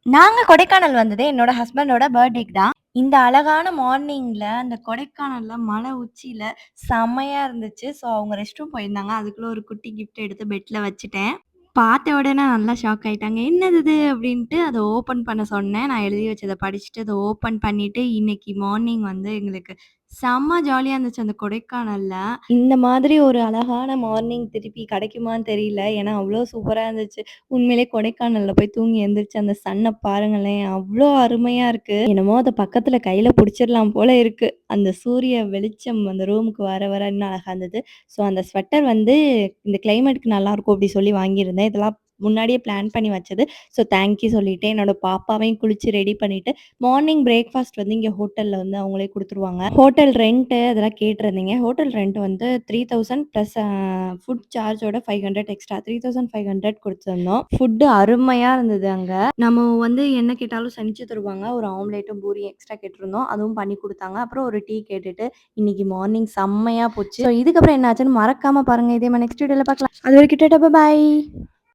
நாங்க கொடைக்கானல் வந்தது என்னோட ஹஸ்பண்டோட பர்த்டேக்கு தான். இந்த அழகான மார்னிங்ல அந்த கொடைக்கானல்ல மலை உச்சியில செம்மையா இருந்துச்சு. ஸோ அவங்க ரெஸ்ட் ரூம் போயிருந்தாங்க. அதுக்குள்ள ஒரு குட்டி கிஃப்ட் எடுத்து பெட்ல வச்சுட்டேன். பார்த்த உடனே நல்லா ஷாக் ஆயிட்டாங்க. "என்னது இது?" அப்படின்ட்டு அத ஓப்பன் பண்ண சொன்னேன். நான் எழுதி வச்சத படிச்சுட்டு அத ஓப்பன் பண்ணிட்டு, இன்னைக்கு மார்னிங் வந்து எங்களுக்கு செம்ம ஜாலியா இருந்துச்சு அந்த கொடைக்கானல்ல. இந்த மாதிரி ஒரு அழகான மார்னிங் திருப்பி கிடைக்குமான்னு தெரியல. ஏன்னா, அவ்ளோ சூப்பரா இருந்துச்சு. உண்மையிலேயே கொடைக்கானல்ல போய் தூங்கி எந்திரிச்சு அந்த சன்ன பாருங்களேன்! அவ்ளோ அருமையா இருக்கு. என்னமோ அத பக்கத்துல கையில புடிச்சிடலாம் போல இருக்கு. அந்த சூரிய வெளிச்சம் அந்த ரூமுக்கு வர வர இன்னும் அழகா இருந்தது. ஸோ அந்த ஸ்வெட்டர் வந்து இந்த கிளைமேட்க்கு நல்லாருக்கும் அப்டி சொல்லி வாங்கியிருந்தேன். இதெல்லாம் முன்னாடியே பிளான் பண்ணி வச்சது. ஸோ தேங்க் யூ சொல்லிட்டேன். என்னோட பாப்பாவையும் குளிச்சு ரெடி பண்ணிட்டு, மார்னிங் பிரேக்ஃபாஸ்ட் வந்து இங்க ஹோட்டல்ல வந்து அவங்களே குடுத்துருவாங்க. ஹோட்டல் ரென்ட் அதெல்லாம் கேட்டிருந்தீங்க. ஹோட்டல் ரென்ட் வந்து 3000 பிளஸ் ஃபுட் சார்ஜோட 500 எக்ஸ்ட்ரா 3500 குடுத்துருந்தோம். ஃபுட் அருமையா இருந்தது அங்க. நம்ம வந்து என்ன கேட்டாலும் செஞ்சு தருவாங்க. ஒரு ஆம்லேட்டும், பூரியும் எக்ஸ்ட்ரா கேட்டிருந்தோம். அதுவும் பண்ணி குடுத்தாங்க. அப்புறம் ஒரு டீ கேட்டுட்டு இன்னைக்கு மார்னிங் செம்மையா போச்சு. ஸோ இதுக்கப்புறம் என்ன ஆச்சுன்னு மறக்காம பாருங்க. இதே மாரி நெக்ஸ்ட் வீடியோல பார்க்கலாம். அதுவரைக்கும் டாடா பாய்.